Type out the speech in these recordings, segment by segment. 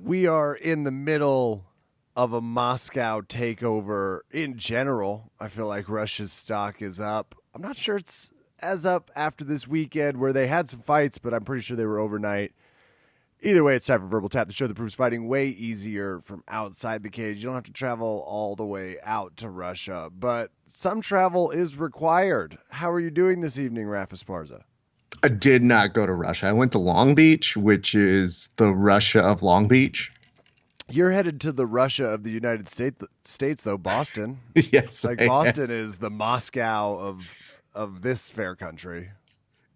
We are in the middle of a Moscow takeover in general. I feel like Russia's stock is up. I'm not sure it's as up after this weekend where they had some fights, but I'm pretty sure they were overnight. Either way, it's time for Verbal Tap, the show that proves fighting way easier from outside the cage. You don't have to travel all the way out to Russia, but some travel is required. How are you doing this evening, Rafa Esparza? I did not go to Russia. I went to Long Beach, which is the Russia of Long Beach. You're headed to the Russia of the United States, though, Boston. Yes. Boston is the Moscow of this fair country.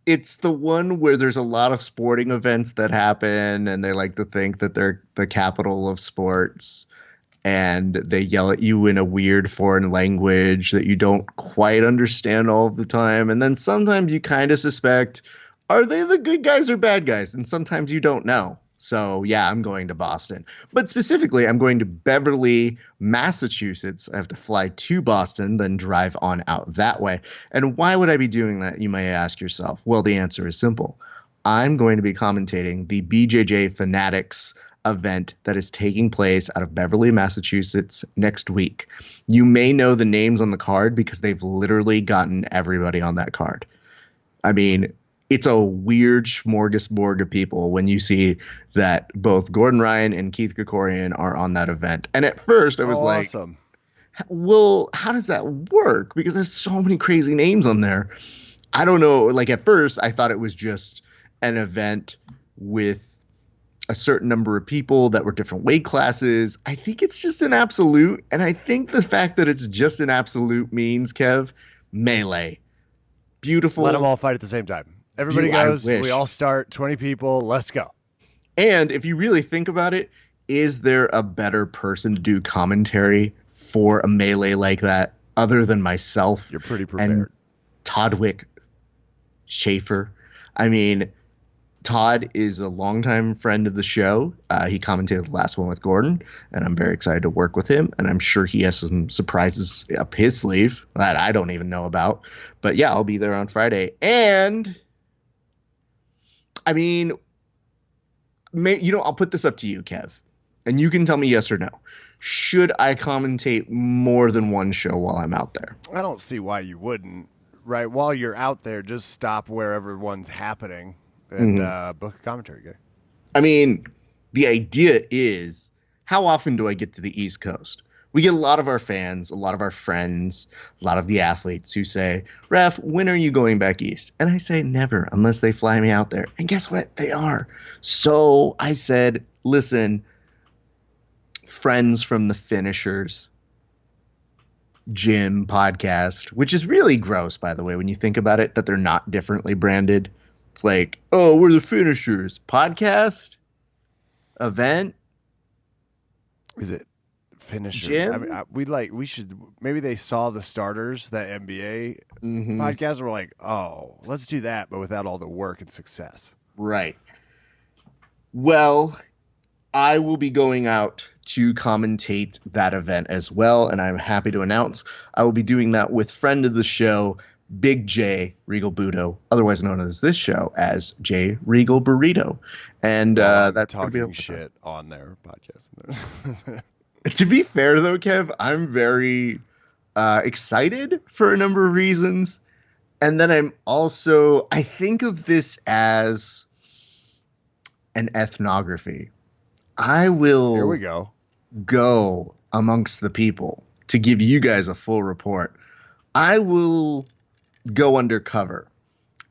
It's the one where there's a lot of sporting events that happen, and they like to think that they're the capital of sports, and they yell at you in a weird foreign language that you don't quite understand all of the time. And then sometimes you kind of suspect, are they the good guys or bad guys? And sometimes you don't know. So, yeah, I'm going to Boston. But specifically, I'm going to Beverly, Massachusetts. I have to fly to Boston, then drive on out that way. And why would I be doing that, you may ask yourself? Well, the answer is simple. I'm going to be commentating the BJJ Fanatics event that is taking place out of Beverly, Massachusetts next week. You may know the names on the card because they've literally gotten everybody on that card. I mean, it's a weird smorgasbord of people when you see that both Gordon Ryan and Keith Krikorian are on that event. And at first I was awesome. Well, how does that work? Because there's so many crazy names on there. I don't know. Like at first I thought it was just an event with a certain number of people that were different weight classes. I think it's just an absolute. And I think the fact that it's just an absolute means, Kev, melee. Beautiful. Let them all fight at the same time. Everybody goes, we all start, 20 people, let's go. And if you really think about it, is there a better person to do commentary for a melee like that other than myself? You're pretty prepared. And Toddwick Schaefer. I mean, Todd is a longtime friend of the show. He commentated the last one with Gordon, and I'm very excited to work with him. And I'm sure he has some surprises up his sleeve that I don't even know about. But yeah, I'll be there on Friday. And I mean, I'll put this up to you, Kev, and you can tell me yes or no. Should I commentate more than one show while I'm out there? I don't see why you wouldn't. Right, while you're out there, just stop wherever one's happening and book a commentary guy. I mean, the idea is, how often do I get to the East Coast? We get a lot of our fans, a lot of our friends, a lot of the athletes who say, Raf, when are you going back east? And I say never, unless they fly me out there. And guess what? They are. So I said, listen, friends from the Finishers Gym podcast, which is really gross, by the way, when you think about it, that they're not differently branded. It's like, oh, we're the Finishers podcast event. Is it Finishers? Gym? I mean, we should, maybe they saw the starters, that NBA podcast, and were like, oh, let's do that, but without all the work and success. Right. Well, I will be going out to commentate that event as well, and I'm happy to announce I will be doing that with friend of the show, Big J Regal Budo, otherwise known as this show as J Regal Burrito. And that's talking shit on their podcast. To be fair, though, Kev, I'm very excited for a number of reasons. And then I think of this as an ethnography. I will Here we go amongst the people to give you guys a full report. I will go undercover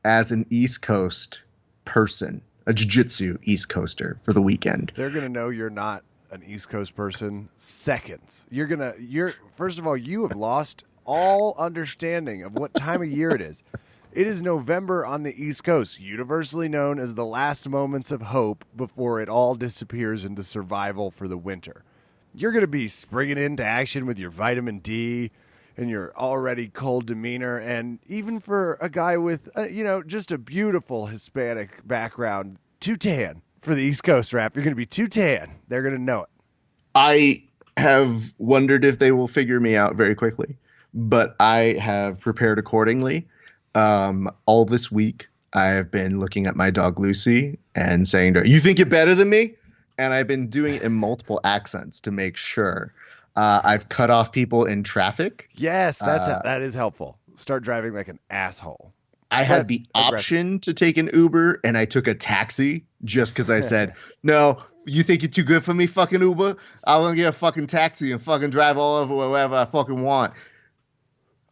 as an East Coast person, a jiu-jitsu East Coaster for the weekend. They're going to know you're not an East Coast person seconds. First of all, you have lost all understanding of what time of year it is. It is November on the East Coast, universally known as the last moments of hope before it all disappears into survival for the winter. You're going to be springing into action with your vitamin D and your already cold demeanor. And even for a guy with, just a beautiful Hispanic background, too tan for the East Coast rap. You're going to be too tan. They're going to know it. I have wondered if they will figure me out very quickly, but I have prepared accordingly. All this week, I have been looking at my dog Lucy and saying to her, "You think you're better than me? and I've been doing it in multiple accents to make sure. I've cut off people in traffic. Yes, that is helpful. Start driving like an asshole. I had the option to take an Uber, and I took a taxi just because I said, no, you think you're too good for me, fucking Uber? I'm going to get a fucking taxi and fucking drive all over wherever I fucking want.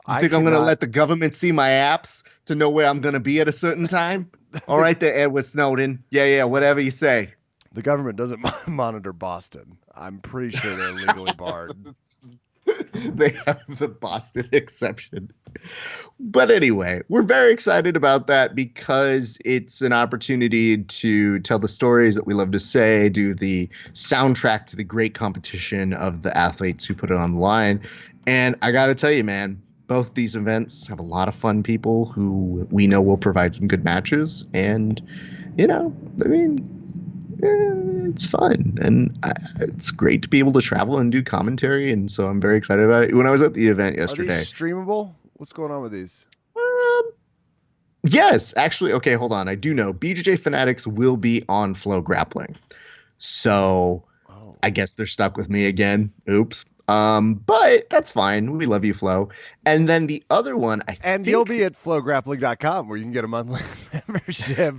You think I'm going to let the government see my apps to know where I'm going to be at a certain time? All right there, Edward Snowden. Yeah, whatever you say. The government doesn't monitor Boston. I'm pretty sure they're legally barred. They have the Boston exception. But anyway, we're very excited about that because it's an opportunity to tell the stories that we love to say, do the soundtrack to the great competition of the athletes who put it on the line. And I got to tell you, man, both these events have a lot of fun people who we know will provide some good matches. And, it's fun. And it's great to be able to travel and do commentary. And so I'm very excited about it. When I was at the event yesterday. Are these streamable? What's going on with these? Yes, actually. Okay, hold on. I do know BJJ Fanatics will be on Flow Grappling. So I guess they're stuck with me again. Oops. But that's fine. We love you, Flo. And then the other one, you'll be at flowgrappling.com where you can get a monthly membership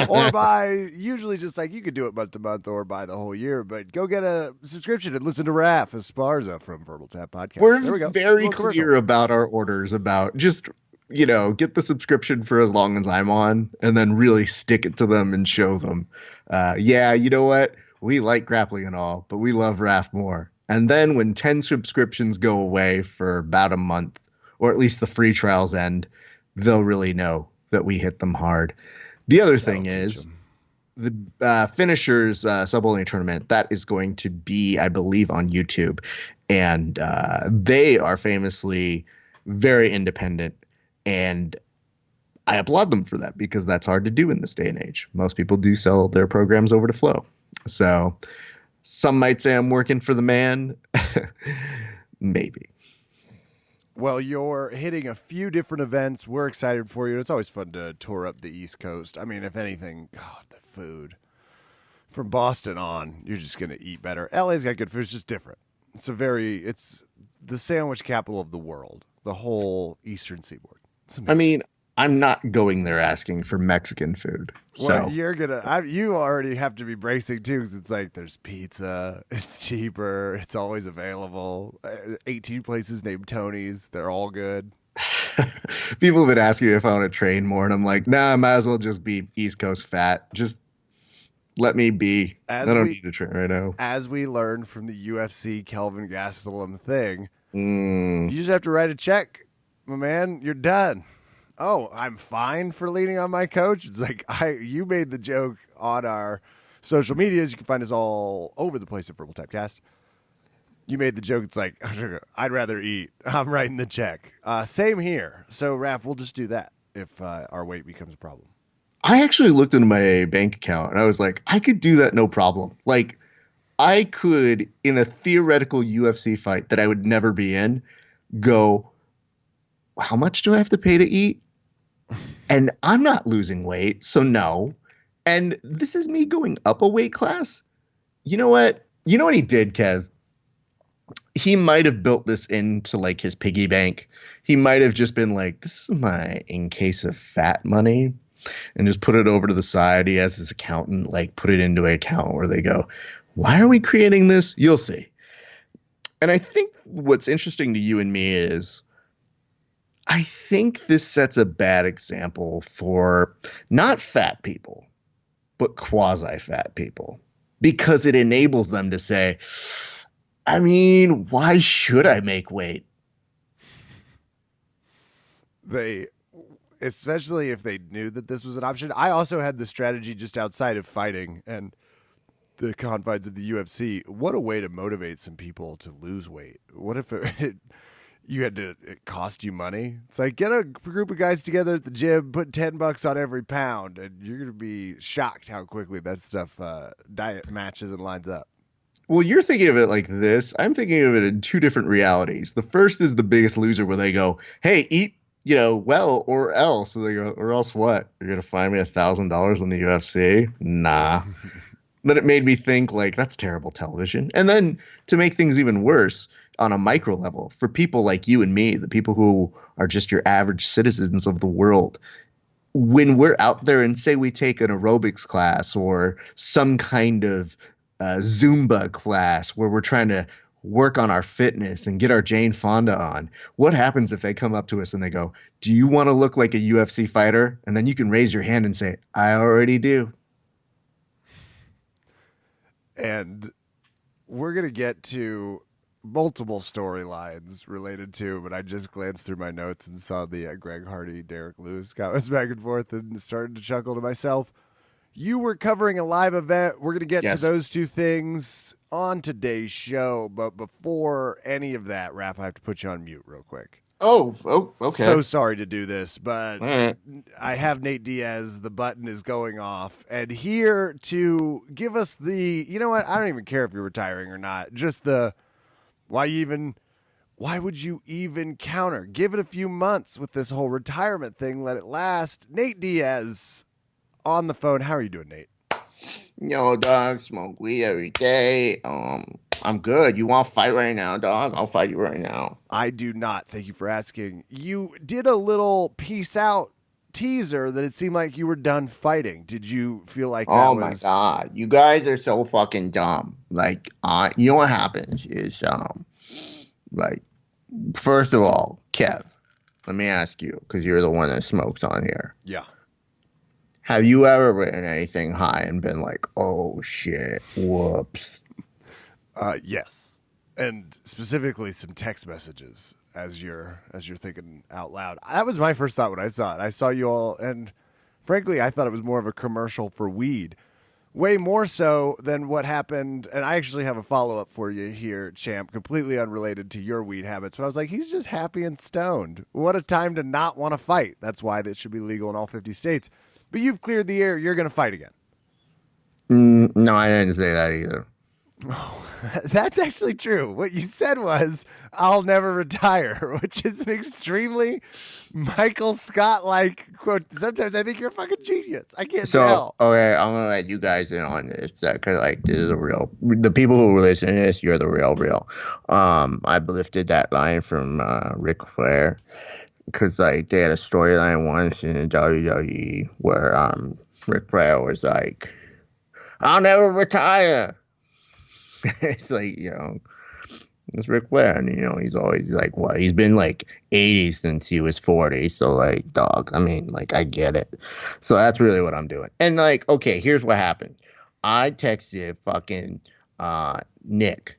or usually just like you could do it month to month or buy the whole year, but go get a subscription and listen to Raph Esparza from Verbal Tap Podcast. We're very clear about our orders about just, get the subscription for as long as I'm on and then really stick it to them and show them. You know what? We like grappling and all, but we love Raph more. And then when 10 subscriptions go away for about a month, or at least the free trials end, they'll really know that we hit them hard. The other thing is the Finishers Sub-Only Tournament, that is going to be, I believe, on YouTube. And they are famously very independent. And I applaud them for that because that's hard to do in this day and age. Most people do sell their programs over to Flow. So some might say I'm working for the man. Maybe. Well, you're hitting a few different events. We're excited for you. It's always fun to tour up the East Coast. I mean, if anything, God, the food. From Boston on, you're just going to eat better. LA's got good food. It's just different. It's the sandwich capital of the world, the whole Eastern Seaboard. I mean, I'm not going there asking for Mexican food. Well, you already have to be bracing too, because it's like there's pizza, it's cheaper, it's always available. 18 places named Tony's, they're all good. People have been asking me if I want to train more, and I'm like, nah, I might as well just be East Coast fat. Just let me be. I don't need to train right now. As we learned from the UFC Kelvin Gastelum thing, you just have to write a check, my man. You're done. Oh, I'm fine for leaning on my coach. It's like you made the joke on our social medias. You can find us all over the place at VerbalTapCast. You made the joke. It's like, I'd rather eat. I'm writing the check. Same here. So, Raph, we'll just do that if our weight becomes a problem. I actually looked into my bank account and I was like, I could do that no problem. Like, I could, in a theoretical UFC fight that I would never be in, go, how much do I have to pay to eat? And I'm not losing weight, so no. And this is me going up a weight class. You know what? You know what he did, Kev? He might have built this into like his piggy bank. He might have just been like, this is my in case of fat money, and just put it over to the side. He has his accountant like put it into an account where they go, why are we creating this? You'll see. And I think what's interesting to you and me is I think this sets a bad example for not fat people, but quasi-fat people, because it enables them to say, I mean, why should I make weight? Especially if they knew that this was an option. I also had the strategy just outside of fighting and the confines of the UFC. What a way to motivate some people to lose weight. What if it cost you money? It's like, get a group of guys together at the gym, put $10 on every pound, and you're going to be shocked how quickly that stuff diet matches and lines up. Well, you're thinking of it like this. I'm thinking of it in two different realities. The first is The Biggest Loser, where they go, hey, eat, well, or else. So they go, or else what? You're going to find me $1,000 in the UFC? Nah. Then it made me think like that's terrible television. And then to make things even worse on a micro level, for people like you and me, the people who are just your average citizens of the world, when we're out there and say we take an aerobics class or some kind of Zumba class where we're trying to work on our fitness and get our Jane Fonda on, what happens if they come up to us and they go, "Do you want to look like a UFC fighter?" And then you can raise your hand and say, "I already do." And we're going to get to multiple storylines related to, but I just glanced through my notes and saw the Greg Hardy, Derek Lewis comments back and forth and started to chuckle to myself. You were covering a live event. We're going to get to those two things on today's show. But before any of that, Raph, I have to put you on mute real quick. Oh, okay. So sorry to do this, but I have Nate Diaz. The button is going off. And here to give us the, you know what? I don't even care if you're retiring or not. Just the, why would you even counter? Give it a few months with this whole retirement thing. Let it last. Nate Diaz on the phone. How are you doing, Nate? Yo, dog, smoke weed every day. I'm good. You want to fight right now, dog? I'll fight you right now. I do not. Thank you for asking. You did a little peace out teaser that it seemed like you were done fighting. Did you feel like that Oh my God. You guys are so fucking dumb. Like, you know what happens is, like, first of all, Kev, let me ask you, because you're the one that smokes on here. Yeah. Have you ever written anything high and been like, oh shit, whoops? Yes. And specifically some text messages as you're thinking out loud. That was my first thought when I saw it. I saw you all, and frankly, I thought it was more of a commercial for weed. Way more so than what happened, and I actually have a follow-up for you here, champ, completely unrelated to your weed habits. But I was like, he's just happy and stoned. What a time to not want to fight. That's why this should be legal in all 50 states. But you've cleared the air. You're going to fight again. No, I didn't say that either. Oh, that's actually true. What you said was, "I'll never retire," which is an extremely Michael Scott-like quote. Sometimes I think you're a fucking genius. I can't tell. Okay, I'm going to let you guys in on this because, like, this is the people who listen to this, you're the real. I lifted that line from Ric Flair because, like, they had a storyline once in WWE where Ric Flair was like, "I'll never retire." It's like, it's Ric Flair, and he's always like, what? He's been like 80 since he was 40. So, like, dog, I mean, like, I get it. So that's really what I'm doing. And, like, okay, here's what happened. I texted fucking Nick,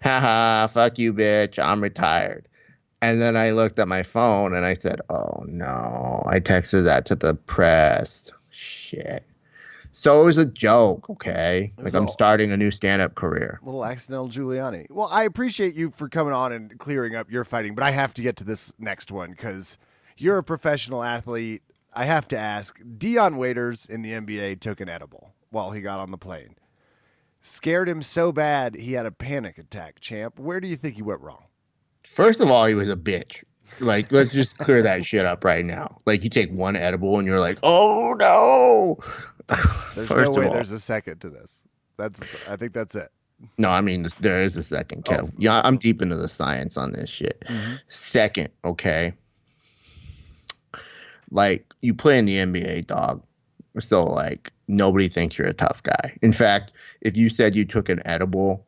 haha, fuck you, bitch, I'm retired. And then I looked at my phone and I said, oh no, I texted that to the press. Shit. So it was a joke, okay? Like, I'm starting a new stand-up career. Little accidental Giuliani. Well, I appreciate you for coming on and clearing up your fighting, but I have to get to this next one because you're a professional athlete. I have to ask, Dion Waiters in the NBA took an edible while he got on the plane. Scared him so bad he had a panic attack, champ. Where do you think he went wrong? First of all, he was a bitch. Like, let's just clear that shit up right now. Like, you take one edible and you're like, oh no. There's no way there's a second to this. I think that's it. No, I mean, there is a second, Kev. Yeah, I'm deep into the science on this shit. Mm-hmm. Second, okay. Like, you play in the NBA, dog. So, like, nobody thinks you're a tough guy. In fact, if you said you took an edible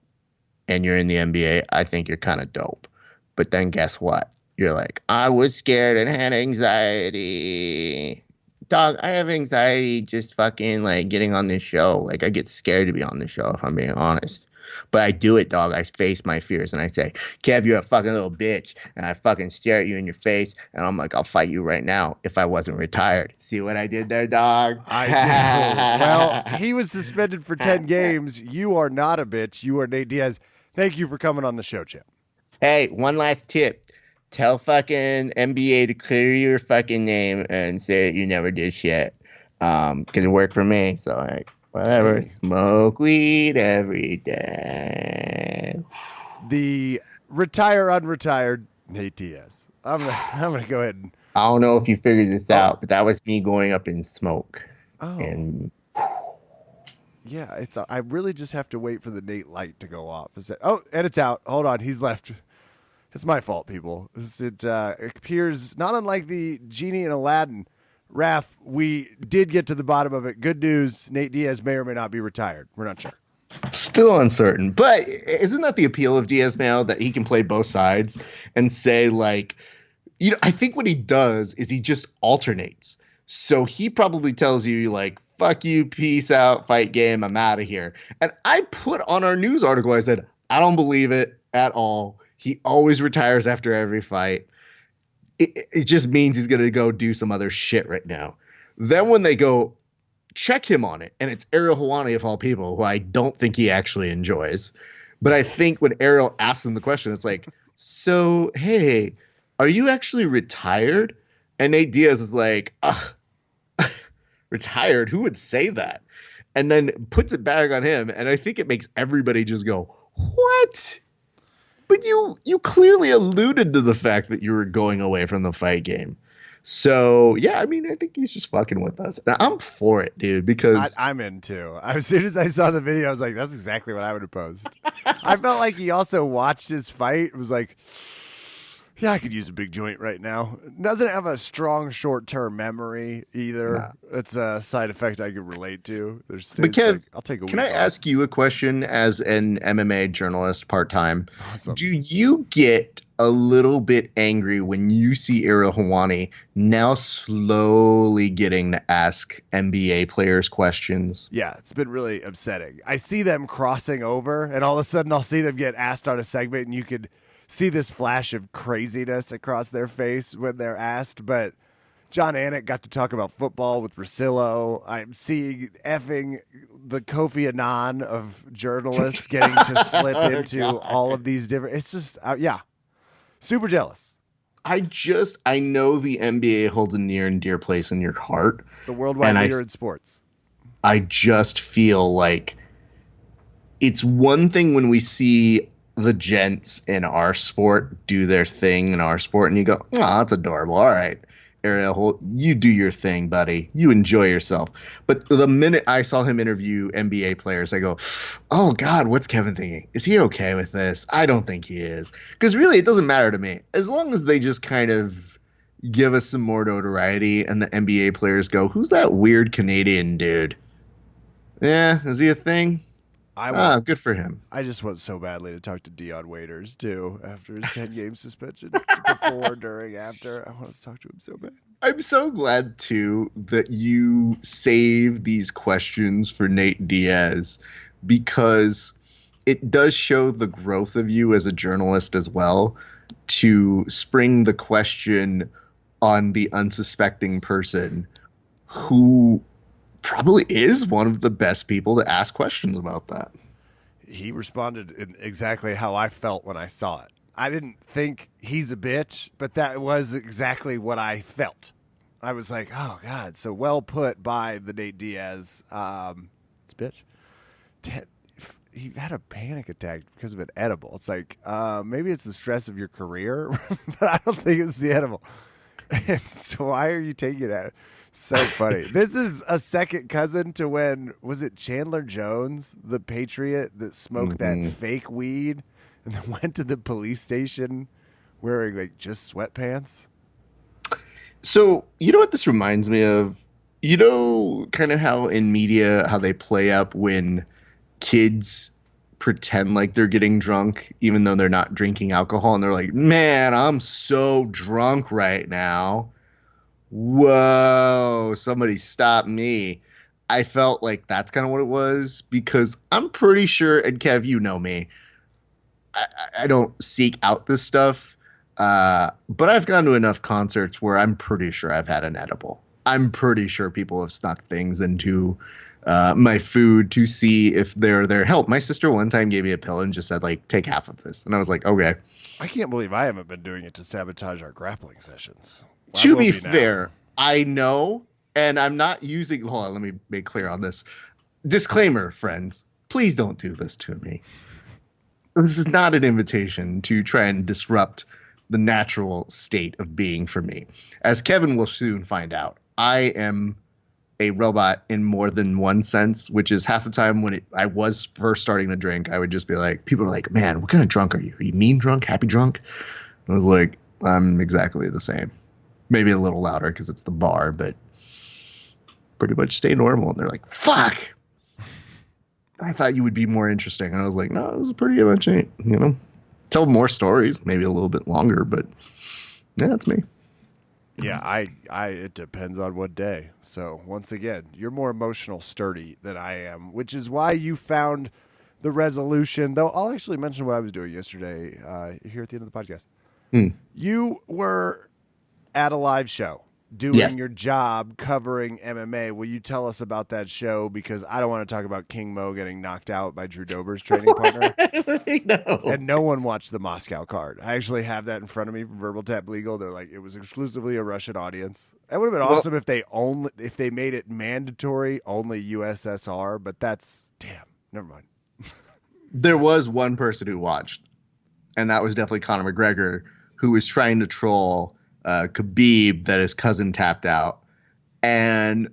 and you're in the NBA, I think you're kind of dope. But then guess what? You're like, I was scared and had anxiety. Dog, I have anxiety just fucking, like, getting on this show. Like, I get scared to be on the show, if I'm being honest. But I do it, dog. I face my fears, and I say, Kev, you're a fucking little bitch. And I fucking stare at you in your face, and I'm like, I'll fight you right now if I wasn't retired. See what I did there, dog? I do. Well, he was suspended for 10 games. You are not a bitch. You are Nate Diaz. Thank you for coming on the show, Chip. Hey, one last tip. Tell fucking NBA to clear your fucking name and say you never did shit. Because it worked for me. So, like, whatever. Smoke weed every day. The unretired Nate Diaz. I'm gonna go ahead and. I don't know if you figured this out, but that was me going up in smoke. Oh. And Yeah, I really just have to wait for the Nate light to go off. And it's out. Hold on, he's left. It's my fault, people. It appears not unlike the genie in Aladdin. Raph, we did get to the bottom of it. Good news, Nate Diaz may or may not be retired. We're not sure. Still uncertain. But isn't that the appeal of Diaz now, that he can play both sides and say, like, I think what he does is he just alternates. So he probably tells you, like, fuck you, peace out, fight game, I'm out of here. And I put on our news article, I said, I don't believe it at all. He always retires after every fight. It just means he's going to go do some other shit right now. Then when they go check him on it, and it's Ariel Helwani of all people, who I don't think he actually enjoys. But I think when Ariel asks him the question, it's like, so, hey, are you actually retired? And Nate Diaz is like, retired? Who would say that? And then puts it back on him. And I think it makes everybody just go, what? But you clearly alluded to the fact that you were going away from the fight game. So, yeah, I mean, I think he's just fucking with us. And I'm for it, dude, because I'm in too. As soon as I saw the video, I was like, that's exactly what I would have posed. I felt like he also watched his fight. It was like, yeah, I could use a big joint right now. Doesn't have a strong short-term memory either. Nah. It's a side effect I could relate to. There's But Kev, like, I'll take a week can I off. ask you a question as an MMA journalist part-time? Awesome. Do you get a little bit angry when you see Ariel Helwani now slowly getting to ask NBA players questions? Yeah, it's been really upsetting. I see them crossing over, and all of a sudden I'll see them get asked on a segment, and you could see this flash of craziness across their face when they're asked. But John Anik got to talk about football with Russillo. I'm seeing effing the Kofi Annan of journalists getting to slip into all of these different. It's just, yeah, super jealous. I know the NBA holds a near and dear place in your heart. The worldwide leader in sports. I just feel like it's one thing when we see the gents in our sport do their thing in our sport, and you go, oh, that's adorable. All right, Ariel, you do your thing, buddy. You enjoy yourself. But the minute I saw him interview NBA players, I go, oh, God, what's Kevin thinking? Is he okay with this? I don't think he is. Because really, it doesn't matter to me. As long as they just kind of give us some more notoriety and the NBA players go, who's that weird Canadian dude? Yeah, is he a thing? Good for him. I just want so badly to talk to Dion Waiters, too, after his 10-game suspension. Before, during, after. I want to talk to him so bad. I'm so glad, too, that you save these questions for Nate Diaz, because it does show the growth of you as a journalist as well, to spring the question on the unsuspecting person who probably is one of the best people to ask questions about that. He responded in exactly how I felt when I saw it. I didn't think he's a bitch, but that was exactly what I felt. I was like, oh, God, so well put by the Nate Diaz. It's bitch. He had a panic attack because of an edible. It's like, maybe it's the stress of your career, but I don't think it's the edible. And so why are you taking that? So funny. This is a second cousin to when, was it Chandler Jones, the Patriot that smoked that fake weed and then went to the police station wearing like just sweatpants? So, you know what this reminds me of? You know, kind of how in media, how they play up when kids pretend like they're getting drunk, even though they're not drinking alcohol. And they're like, man, I'm so drunk right now. Whoa, somebody stop me. I felt like that's kind of what it was, because I'm pretty sure, and Kev, you know me, I don't seek out this stuff, but I've gone to enough concerts where I'm pretty sure I've had an edible. I'm pretty sure people have snuck things into my food to see if they're their help. My sister one time gave me a pill and just said, like, take half of this. And I was like, okay. I can't believe I haven't been doing it to sabotage our grappling sessions. To be fair, I know, and I'm not using. Hold on, let me make clear on this. Disclaimer, friends, please don't do this to me. This is not an invitation to try and disrupt the natural state of being for me. As Kevin will soon find out, I am a robot in more than one sense, which is half the time when I was first starting to drink, I would just be like, people are like, man, what kind of drunk are you? Are you mean drunk, happy drunk? And I was like, I'm exactly the same. Maybe a little louder because it's the bar, but pretty much stay normal. And they're like, fuck. I thought you would be more interesting. And I was like, no, this is pretty much ain't, tell more stories, maybe a little bit longer, but yeah, that's me. Yeah, I it depends on what day. So once again, you're more emotional sturdy than I am, which is why you found the resolution. Though I'll actually mention what I was doing yesterday here at the end of the podcast. You were at a live show doing your job covering MMA. Will you tell us about that show? Because I don't want to talk about King Mo getting knocked out by Drew Dober's training partner. No. And no one watched the Moscow card. I actually have that in front of me from Verbal Tap Legal. They're like, it was exclusively a Russian audience. That would have been awesome if they made it mandatory only USSR, but that's never mind. There was one person who watched, and that was definitely Conor McGregor, who was trying to troll Khabib that his cousin tapped out. And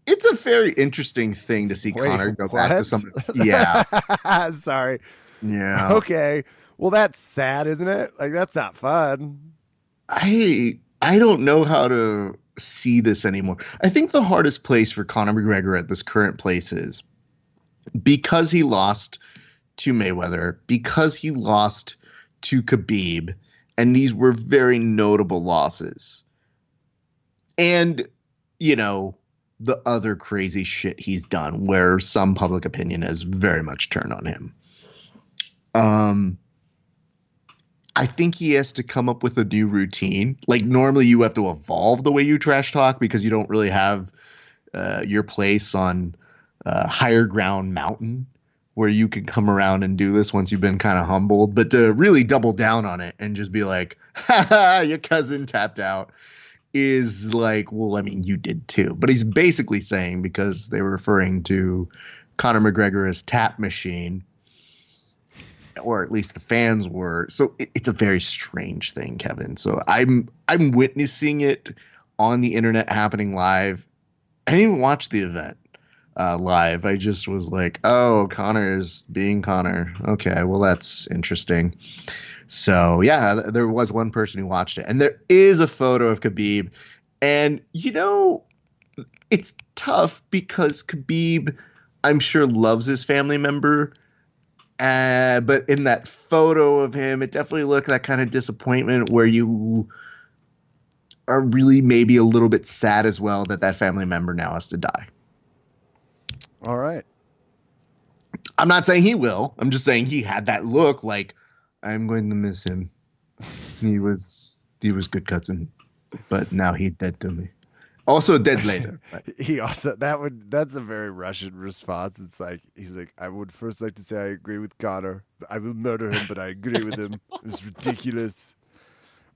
it's a very interesting thing to see Conor go back to something. Yeah. I'm sorry. Yeah. Okay. Well, that's sad, isn't it? Like, that's not fun. I don't know how to see this anymore. I think the hardest place for Conor McGregor at this current place is because he lost to Mayweather, because he lost to Khabib, and these were very notable losses. And, the other crazy shit he's done where some public opinion has very much turned on him. I think he has to come up with a new routine. Like, normally you have to evolve the way you trash talk because you don't really have your place on higher ground mountain where you can come around and do this once you've been kind of humbled. But to really double down on it and just be like, ha, your cousin tapped out is like, well, I mean, you did too. But he's basically saying, because they were referring to Conor McGregor as Tap Machine, or at least the fans were. So it's a very strange thing, Kevin. So I'm witnessing it on the internet happening live. I didn't even watch the event live. I just was like, oh, Conor is being Conor. Okay, well, that's interesting. So, yeah, there was one person who watched it. And there is a photo of Khabib. And, it's tough because Khabib, I'm sure, loves his family member. But in that photo of him, it definitely looked that kind of disappointment where you are really maybe a little bit sad as well that family member now has to die. All right. I'm not saying he will. I'm just saying he had that look like, I'm going to miss him. He was good cousin, but now he's dead to me. Also dead later. He also that's a very Russian response. It's like he's like, I would first like to say I agree with Conor. I will murder him, but I agree with him. It's ridiculous.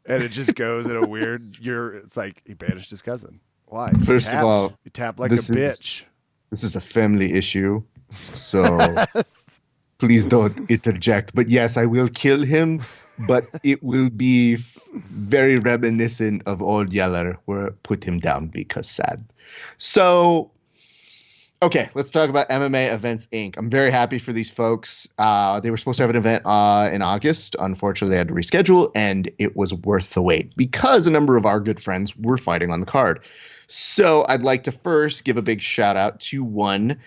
And it just goes in a weird it's like he banished his cousin. Why? First of all, he tapped like a bitch. This is a family issue. So please don't interject. But yes, I will kill him, but it will be very reminiscent of old Yeller, where put him down because sad. So, okay, let's talk about MMA Events Inc. I'm very happy for these folks. They were supposed to have an event in August. Unfortunately, they had to reschedule, and it was worth the wait because a number of our good friends were fighting on the card. So I'd like to first give a big shout out to one,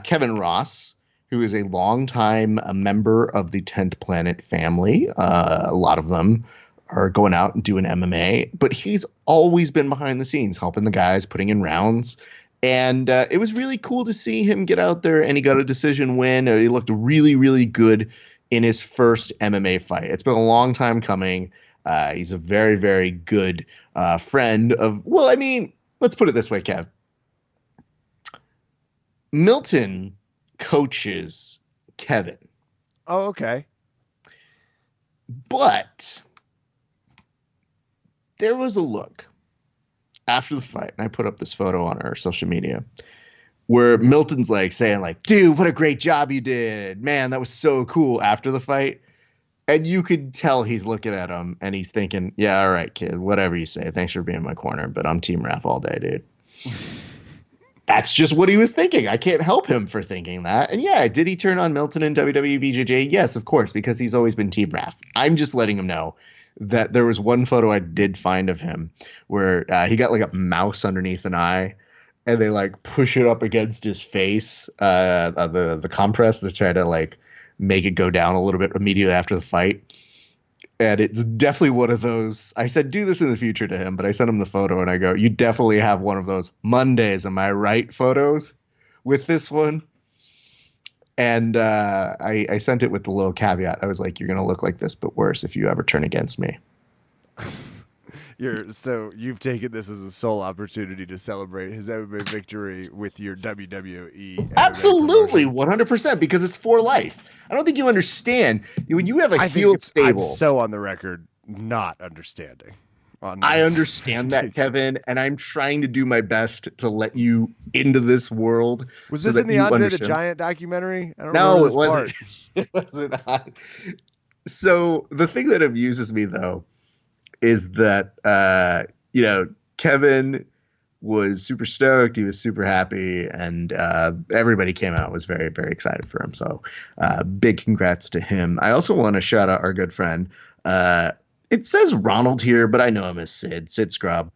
Kevin Ross, who is a longtime member of the 10th Planet family. A lot of them are going out and doing MMA, but he's always been behind the scenes, helping the guys, putting in rounds. And it was really cool to see him get out there, and he got a decision win. He looked really, really good in his first MMA fight. It's been a long time coming. He's a very, very good friend of, well, I mean, let's put it this way, Kev. Milton coaches Kevin. Oh, okay. But there was a look after the fight, and I put up this photo on our social media, where Milton's like saying like, dude, what a great job you did. Man, that was so cool after the fight. And you could tell he's looking at him and he's thinking, yeah, all right, kid, whatever you say. Thanks for being in my corner, but I'm Team Raph all day, dude. that's just what he was thinking. I can't help him for thinking that. And yeah, did he turn on Milton in WWE BJJ? Yes, of course, because he's always been Team Raph. I'm just letting him know that there was one photo I did find of him where he got like a mouse underneath an eye, and they like push it up against his face, the compress, to try to like make it go down a little bit immediately after the fight. And it's definitely one of those. I said, do this in the future to him, but I sent him the photo and I go, you definitely have one of those Mondays, am I right, photos with this one. And I sent it with the little caveat. I was like, you're going to look like this, but worse if you ever turn against me. So you've taken this as a sole opportunity to celebrate his MMA victory with your WWE MMA Absolutely, promotion. 100%, because it's for life. I don't think you understand. When you have a heel stable. I'm so on the record not understanding. I understand that, Kevin, and I'm trying to do my best to let you into this world. Was this in the Andre the Giant documentary? I don't know it wasn't. It wasn't. So the thing that amuses me, though, is that Kevin was super stoked. He was super happy, and everybody came out, was very, very excited for him. So big congrats to him. I also want to shout out our good friend. It says Ronald here, but I know him as Sid Scrub.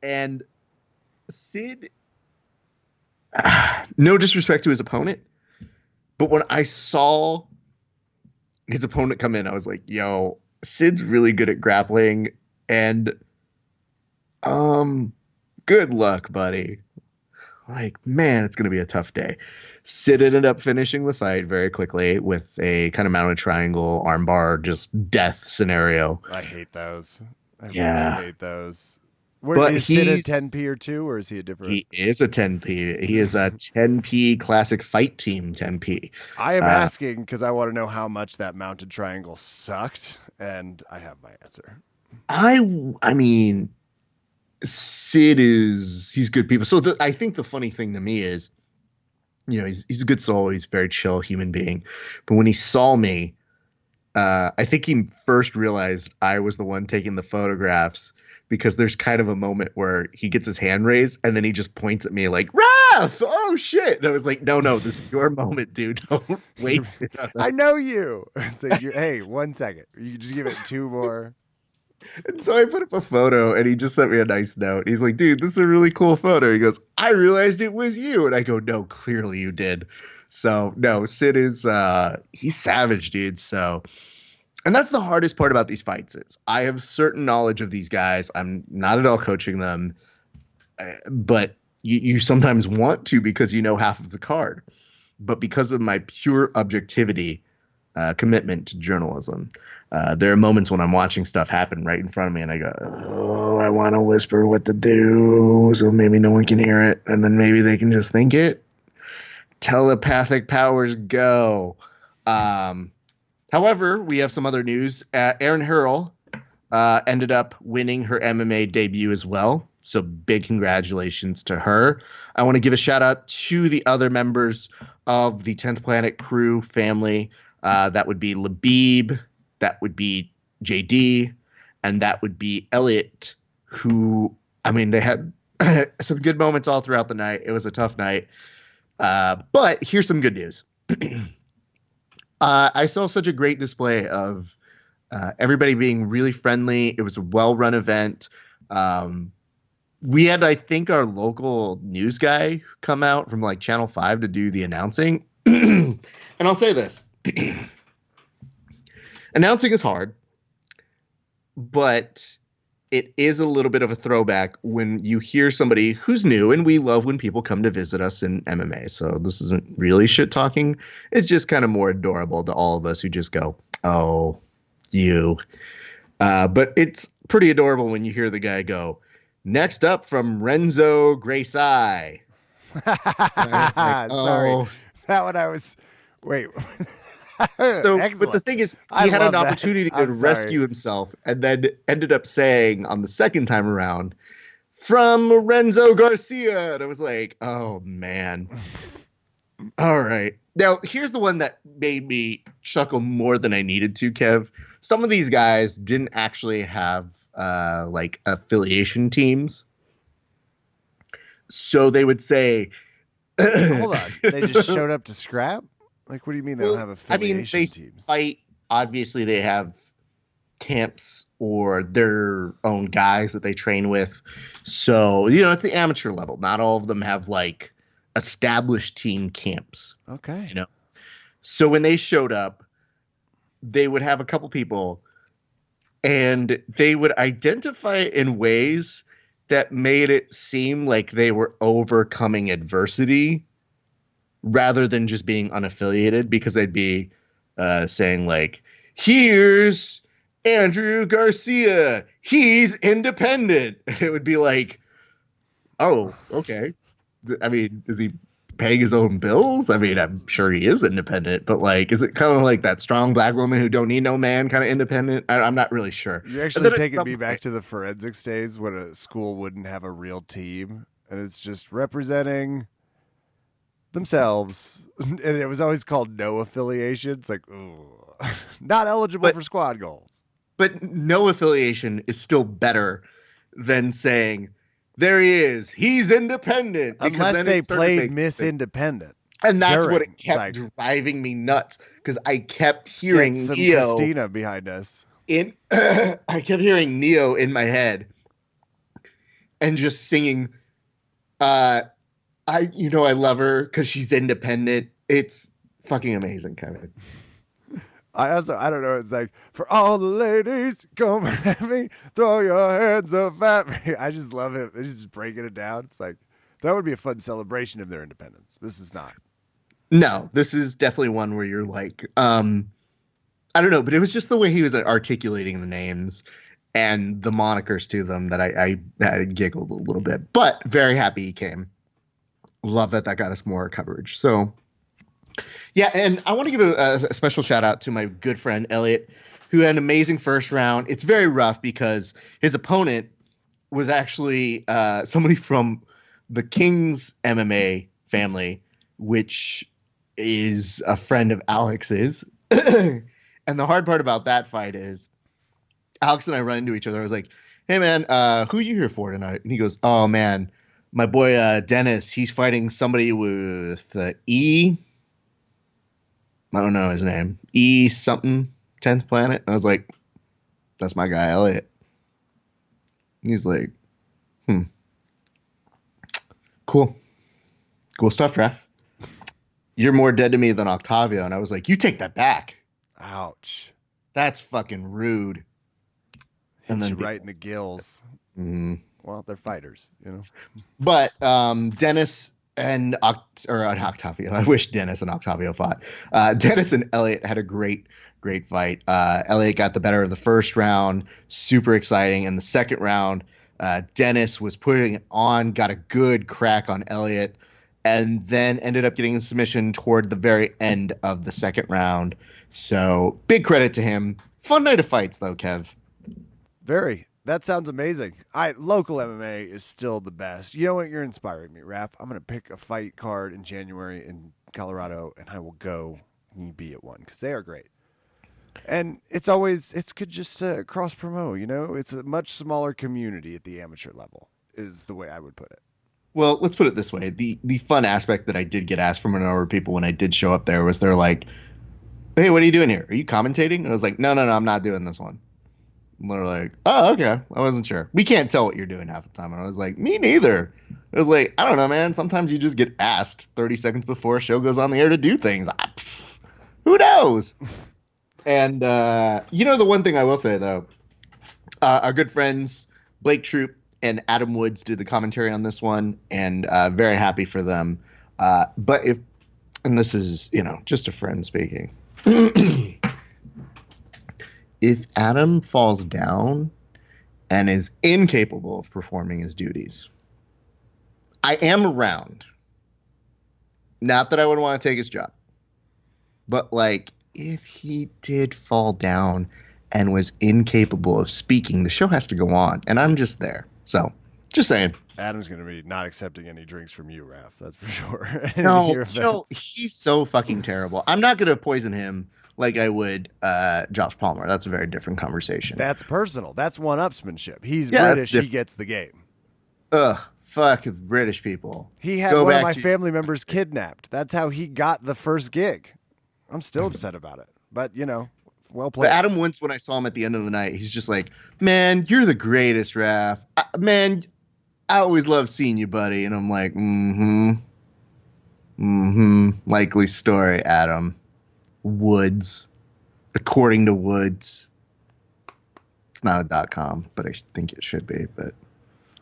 And Sid, no disrespect to his opponent, but when I saw his opponent come in, I was like, yo, Sid's really good at grappling. And good luck, buddy. Like, man, it's going to be a tough day. Sid ended up finishing the fight very quickly with a kind of mounted triangle armbar, just death scenario. I hate those. I really hate those. Is Sid a 10P or 2, or is he a different? He is a 10P. He is a 10P classic fight team 10P. I am asking because I want to know how much that mounted triangle sucked, and I have my answer. I mean, Sid he's good people. So I think the funny thing to me is, he's a good soul. He's a very chill human being. But when he saw me, I think he first realized I was the one taking the photographs, because there's kind of a moment where he gets his hand raised and then he just points at me like, Raph, oh shit. And I was like, no, this is your moment, dude. Don't waste it. I know you. So hey, 1 second. You can just give it 2 more. And so I put up a photo and he just sent me a nice note. He's like, dude, this is a really cool photo. He goes, I realized it was you. And I go, no, clearly you did. So no, Sid is, he's savage, dude. So, and that's the hardest part about these fights is I have certain knowledge of these guys. I'm not at all coaching them, but you sometimes want to because you know half of the card. But because of my pure objectivity, commitment to journalism, there are moments when I'm watching stuff happen right in front of me and I go, oh, I want to whisper what to do so maybe no one can hear it. And then maybe they can just think it. Telepathic powers go. However, we have some other news. Erin Hurl ended up winning her MMA debut as well. So big congratulations to her. I want to give a shout out to the other members of the 10th Planet crew family. That would be Labib, that would be JD, and that would be Elliot, who, I mean, they had some good moments all throughout the night. It was a tough night. But here's some good news. I saw such a great display of everybody being really friendly. It was a well-run event. We had, I think, our local news guy come out from like Channel 5 to do the announcing. And I'll say this. Announcing is hard, but it is a little bit of a throwback when you hear somebody who's new, and we love when people come to visit us in MMA. So this isn't really shit talking. It's just kind of more adorable to all of us who just go, oh, you. But it's pretty adorable when you hear the guy go, next up from Renzo Gracie. Like, oh. Sorry. That one I was, wait. So, excellent. But the thing is, he had an opportunity to rescue himself and then ended up saying on the second time around, from Renzo Garcia. And I was like, oh, man. All right. Now, here's the one that made me chuckle more than I needed to, Kev. Some of these guys didn't actually have like affiliation teams. So they would say, Hold on. They just showed up to scrap? Like, what do you mean they don't have affiliation they teams? fight. Obviously, they have camps or their own guys that they train with. So, it's the amateur level. Not all of them have like established team camps. Okay. So when they showed up, they would have a couple people and they would identify in ways that made it seem like they were overcoming adversity rather than just being unaffiliated, because they'd be saying like, here's Andrew Garcia, he's independent. And it would be like, oh, okay. I mean, is he paying his own bills? I mean, I'm sure he is independent, but like, is it kind of like that strong black woman who don't need no man kind of independent? I'm not really sure. You're actually taking me back to the forensics days when a school wouldn't have a real team and it's just representing themselves. And it was always called no affiliation. It's like, ooh, not eligible for squad goals. But no affiliation is still better than saying, there he is, he's independent. Unless they played Miss Independent. And that's what it kept driving me nuts, because I kept hearing Neo. Christina behind us. I kept hearing Neo in my head and just singing, I love her because she's independent. It's fucking amazing, Kevin. I don't know. It's like, for all the ladies, come at me, throw your hands up at me. I just love it. It's just breaking it down. It's like, that would be a fun celebration of their independence. This is not. No, this is definitely one where you're like, I don't know, but it was just the way he was articulating the names and the monikers to them that I giggled a little bit, but very happy he came. Love that got us more coverage. So, yeah, and I want to give a special shout out to my good friend Elliot, who had an amazing first round. It's very rough because his opponent was actually somebody from the King's MMA family, which is a friend of Alex's. And the hard part about that fight is Alex and I run into each other. I was like, hey, man, who are you here for tonight? And he goes, oh, man, my boy Dennis, he's fighting somebody with E. I don't know his name. E something, 10th Planet. And I was like, that's my guy, Elliot. He's like, cool. Cool stuff, ref. You're more dead to me than Octavio. And I was like, you take that back. Ouch. That's fucking rude. And then right in the gills. Mm-hmm. Well, they're fighters, But Dennis and Octavio. I wish Dennis and Octavio fought. Dennis and Elliot had a great fight. Elliot got the better of the first round. Super exciting. And the second round, Dennis was putting it on, got a good crack on Elliot, and then ended up getting a submission toward the very end of the second round. So big credit to him. Fun night of fights, though, Kev. Very. That sounds amazing. Local MMA is still the best. You know what? You're inspiring me, Raph. I'm going to pick a fight card in January in Colorado, and I will go and be at one because they are great. And it's good just to cross-promote, It's a much smaller community at the amateur level is the way I would put it. Well, let's put it this way. The fun aspect that I did get asked from a number of people when I did show up there was they're like, hey, what are you doing here? Are you commentating? And I was like, no, I'm not doing this one. And they're like, oh, okay. I wasn't sure. We can't tell what you're doing half the time. And I was like, me neither. I was like, I don't know, man. Sometimes you just get asked 30 seconds before a show goes on the air to do things. Who knows? And, the one thing I will say, though, our good friends Blake Troop and Adam Woods did the commentary on this one, and very happy for them. But and this is, just a friend speaking. If Adam falls down and is incapable of performing his duties, I am around. Not that I would want to take his job, but like if he did fall down and was incapable of speaking, the show has to go on, and I'm just there. So, just saying. Adam's going to be not accepting any drinks from you, Raph. That's for sure. No, he's so fucking terrible. I'm not going to poison him like I would Josh Palmer. That's a very different conversation. That's personal. That's one-upsmanship. He's British. He gets the game. Fuck the British people. He had Go one of back my to family members kidnapped. That's how he got the first gig. I'm still upset about it, but well But played. Adam Wentz, when I saw him at the end of the night, he's just like, man, you're the greatest, Raph. Man, I always love seeing you, buddy. And I'm like, likely story, Adam. Woods. According to Woods. It's not a .com, but I think it should be. But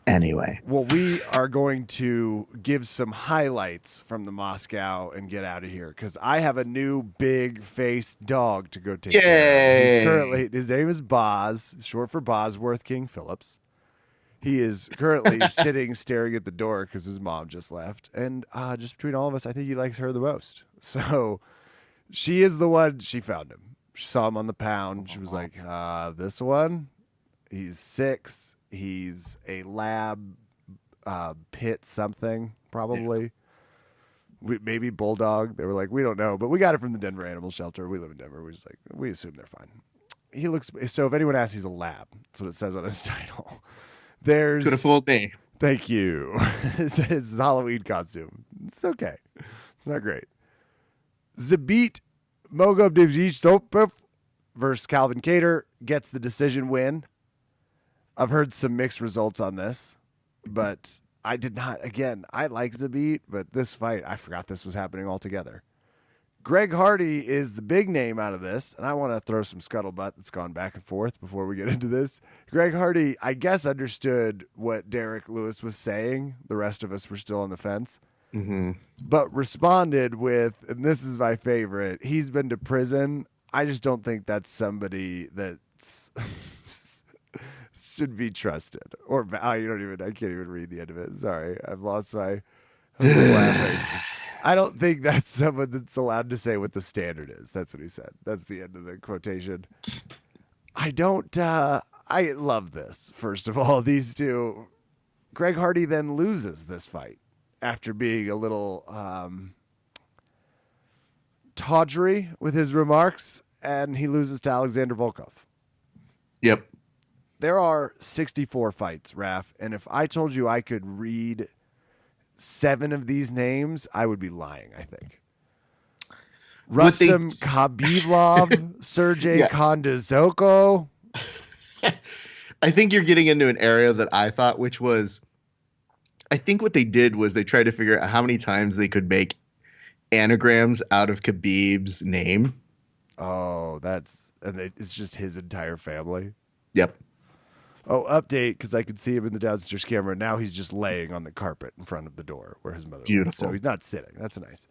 anyway. Well, we are going to give some highlights from the Moscow and get out of here because I have a new big-faced dog to go take care of. His name is Boz, short for Bosworth King Phillips. He is currently sitting, staring at the door because his mom just left. And just between all of us, I think he likes her the most. So she is the one. She found him. She saw him on the pound. She was like, this one, he's 6. He's a lab pit something, probably. Maybe bulldog. They were like, we don't know. But we got it from the Denver Animal Shelter. We live in Denver. We assume they're fine. He looks. So if anyone asks, he's a lab. That's what it says on his title. Could have fooled me. Thank you. It's his Halloween costume. It's okay. It's not great. Zabit Mogobdivjistopov versus Calvin Kattar gets the decision win. I've heard some mixed results on this, but I did not. Again, I like Zabit, but this fight, I forgot this was happening altogether. Greg Hardy is the big name out of this, and I want to throw some scuttlebutt that's gone back and forth before we get into this. Greg Hardy, I guess, understood what Derek Lewis was saying. The rest of us were still on the fence. Mm-hmm. But responded with, and this is my favorite, he's been to prison. I just don't think that's somebody that's should be trusted. Or I can't even read the end of it. Sorry, I'm just laughing. I don't think that's someone that's allowed to say what the standard is. That's what he said. That's the end of the quotation. I love this. First of all, these two. Greg Hardy then loses this fight after being a little tawdry with his remarks, and he loses to Alexander Volkov. Yep. There are 64 fights, Raph, and if I told you I could read 7 of these names, I would be lying, I think. Rustam Khabibov, Sergey Kondazoko. I think you're getting into an area that I thought, which was, I think what they did was they tried to figure out how many times they could make anagrams out of Khabib's name. Oh, it's just his entire family. Yep. Oh, update, because I could see him in the downstairs camera. Now he's just laying on the carpet in front of the door where his mother Beautiful. lives. So he's not sitting. That's a nice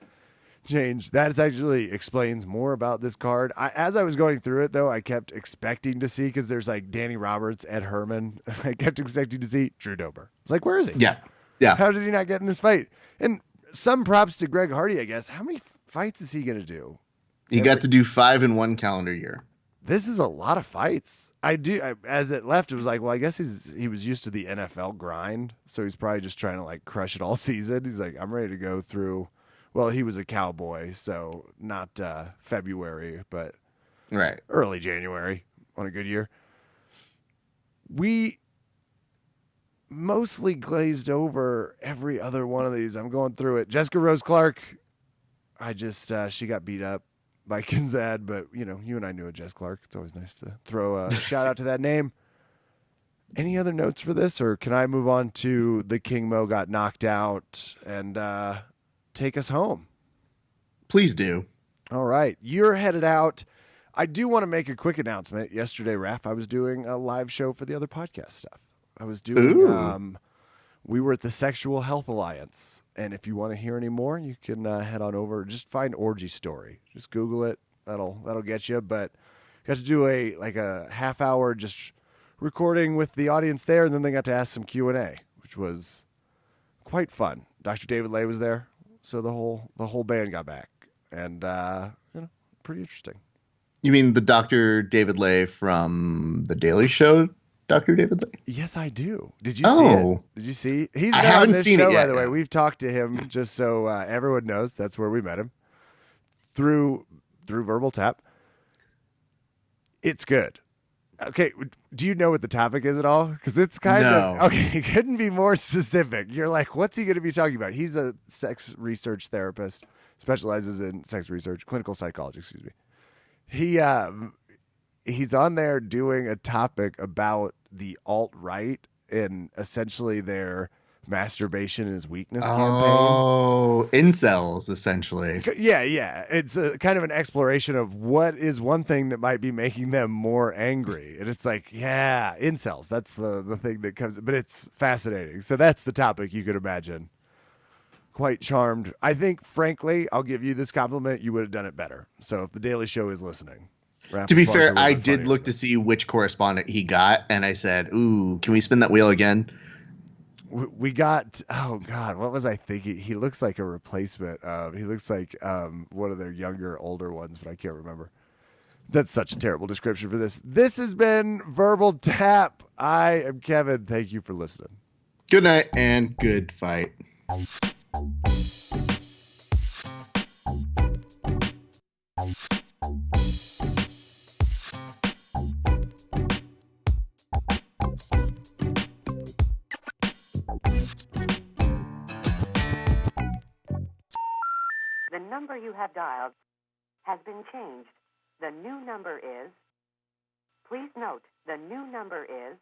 change. That actually explains more about this card. As I was going through it, though, I kept expecting to see, because there's like Danny Roberts, Ed Herman. I kept expecting to see Drew Dober. It's like, where is he? Yeah. How did he not get in this fight? And some props to Greg Hardy, I guess. How many fights is he going to do? He got to do 5 in 1 calendar year. This is a lot of fights. As it left, it was like, well, I guess he was used to the NFL grind, so he's probably just trying to like crush it all season. He's like, I'm ready to go through. Well, he was a cowboy, so not February, but right, early January on a good year. We mostly glazed over every other one of these. I'm going through it. Jessica Rose Clark, she got beat up by Kinzad, but you and I knew a Jess Clark. It's always nice to throw a shout out to that name. Any other notes for this, or can I move on to the King Mo got knocked out and take us home? Please do. All right, you're headed out. I do want to make a quick announcement. Yesterday, Raph, I was doing a live show for the other podcast stuff. I was doing. We were at the Sexual Health Alliance. And if you want to hear any more, you can head on over. Just find Orgy Story. Just Google it. That'll get you. But got to do a half hour just recording with the audience there, and then they got to ask some Q&A, which was quite fun. Dr. David Lay was there, so the whole band got back, and pretty interesting. You mean the Dr. David Lay from The Daily Show? Dr. David Lay? Yes, I do. Did you see it? Did you see? He's been on this show, by the way. We've talked to him just so everyone knows. That's where we met him. Through Verbal Tap. It's good. Okay, do you know what the topic is at all? Because it's kind of No. okay. It couldn't be more specific. You're like, what's he going to be talking about? He's a sex research therapist, specializes in sex research, clinical psychology. Excuse me. He's on there doing a topic about the alt right and essentially their masturbation is weakness campaign. Oh, incels essentially. Yeah. It's a kind of an exploration of what is one thing that might be making them more angry. And it's like, yeah, incels. That's the thing that comes, but it's fascinating. So that's the topic you could imagine. Quite charmed. I think, frankly, I'll give you this compliment. You would have done it better. So if the Daily Show is listening, To be Raffles fair, Parser would I have been did funnier look than to this. see which correspondent he got, and I said, "Ooh, can we spin that wheel again?" We got, oh God, what was I thinking? He looks like a replacement. He looks like one of their younger, older ones, but I can't remember. That's such a terrible description for this. This has been Verbal Tap. I am Kevin. Thank you for listening. Good night and good fight. The number you have dialed has been changed. The new number is, please note, the new number is